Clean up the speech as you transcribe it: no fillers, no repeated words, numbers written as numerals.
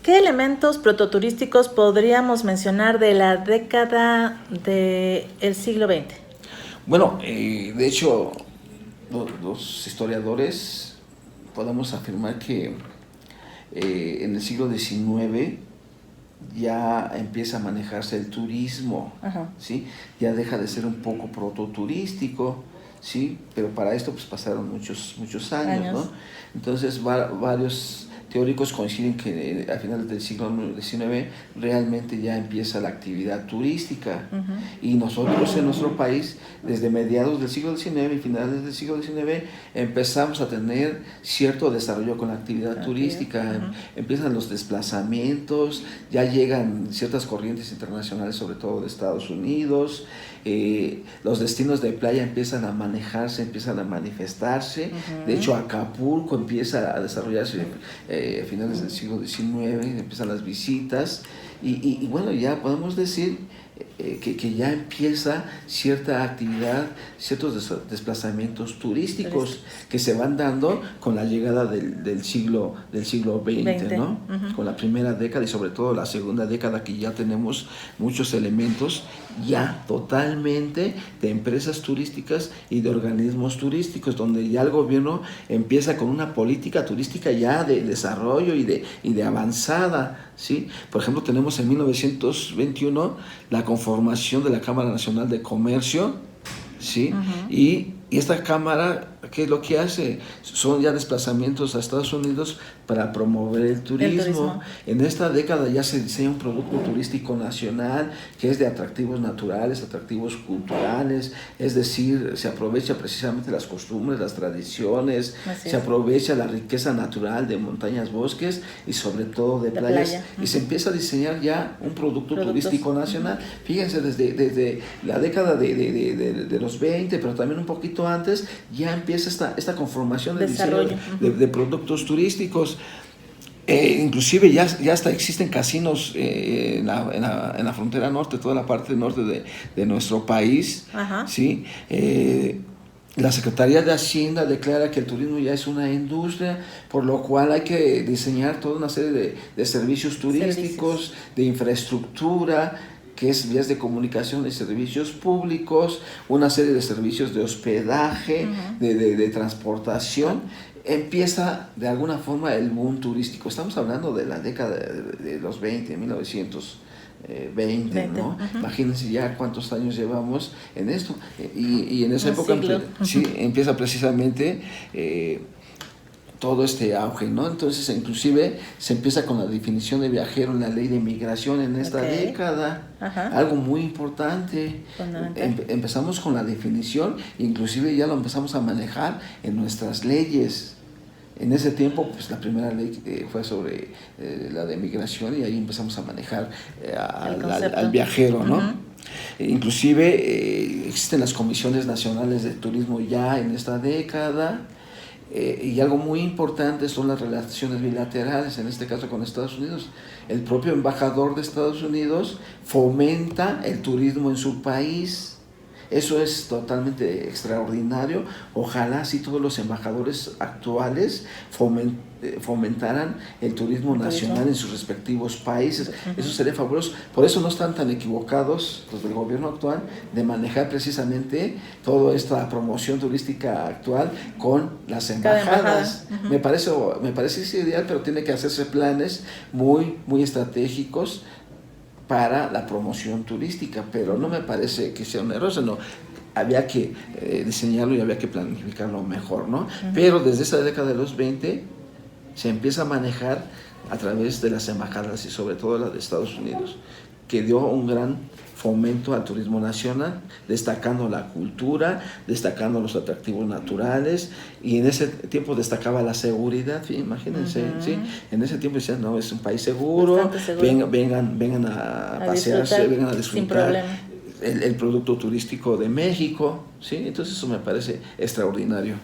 ¿qué elementos prototurísticos podríamos mencionar de la década del siglo XX? Bueno, de hecho, los historiadores podemos afirmar que en el siglo XIX ya empieza a manejarse el turismo, Ajá. ¿sí? Ya deja de ser un poco prototurístico, ¿sí? Pero para esto pues pasaron muchos años, ¿no? Entonces varios teóricos coinciden que a finales del siglo XIX realmente ya empieza la actividad turística. Y nosotros en nuestro país, desde mediados del siglo XIX y finales del siglo XIX, empezamos a tener cierto desarrollo con la actividad turística. Empiezan los desplazamientos, ya llegan ciertas corrientes internacionales, sobre todo de Estados Unidos. Los destinos de playa empiezan a manejarse, empiezan a manifestarse. De hecho, Acapulco empieza a desarrollarse a finales del siglo XIX, empiezan las visitas y bueno, ya podemos decir que ya empieza cierta actividad, ciertos desplazamientos turísticos que se van dando con la llegada del siglo XX, ¿no? Con la primera década y sobre todo la segunda década, que ya tenemos muchos elementos ya totalmente de empresas turísticas y de organismos turísticos, donde ya el gobierno empieza con una política turística ya de desarrollo y de avanzada, ¿sí? Por ejemplo, tenemos en 1921 la conformación de la Cámara Nacional de Comercio, ¿sí? Y esta Cámara, ¿qué es lo que hace? Son ya desplazamientos a Estados Unidos para promover el turismo. En esta década ya se diseña un producto turístico nacional que es de atractivos naturales, atractivos culturales, es decir, se aprovecha precisamente las costumbres, las tradiciones, se aprovecha la riqueza natural de montañas, bosques y sobre todo de playas, y se empieza a diseñar ya un producto turístico nacional. Fíjense, desde la década de los 20, pero también un poquito antes, ya empieza esta conformación de diseño de productos turísticos. Inclusive ya hasta existen casinos en la frontera norte, toda la parte norte de nuestro país, ¿sí? La Secretaría de Hacienda declara que el turismo ya es una industria, por lo cual hay que diseñar toda una serie de servicios turísticos, de infraestructura, que es vías de comunicación y servicios públicos, una serie de servicios de hospedaje, de transportación. Empieza de alguna forma el boom turístico. Estamos hablando de la década de los 20, 1920, ¿no? Imagínense ya cuántos años llevamos en esto. Y en esa época empieza precisamente todo este auge, ¿no? Entonces, inclusive se empieza con la definición de viajero en la ley de migración en esta década. Algo muy importante. Empezamos con la definición, inclusive ya lo empezamos a manejar en nuestras leyes. En ese tiempo, pues la primera ley fue sobre la de migración, y ahí empezamos a manejar al viajero, ¿no? Inclusive existen las comisiones nacionales de turismo ya en esta década. Y algo muy importante son las relaciones bilaterales, en este caso con Estados Unidos. El propio embajador de Estados Unidos fomenta el turismo en su país. Eso es totalmente extraordinario. Ojalá si todos los embajadores actuales fomentaran el turismo nacional en sus respectivos países. Eso sería fabuloso. Por eso no están tan equivocados los del gobierno actual de manejar precisamente toda esta promoción turística actual con las embajadas. Me parece ideal, pero tiene que hacerse planes muy estratégicos para la promoción turística, pero no me parece que sea un error, sino había que diseñarlo y había que planificarlo mejor, ¿no? Pero desde esa década de los 20 se empieza a manejar a través de las embajadas y sobre todo la de Estados Unidos, que dio un gran fomento al turismo nacional, destacando la cultura, destacando los atractivos naturales, y en ese tiempo destacaba la seguridad, imagínense, ¿sí? En ese tiempo decían, no, es un país seguro, vengan a pasearse, vengan a disfrutar el producto turístico de México, ¿sí? Entonces eso me parece extraordinario.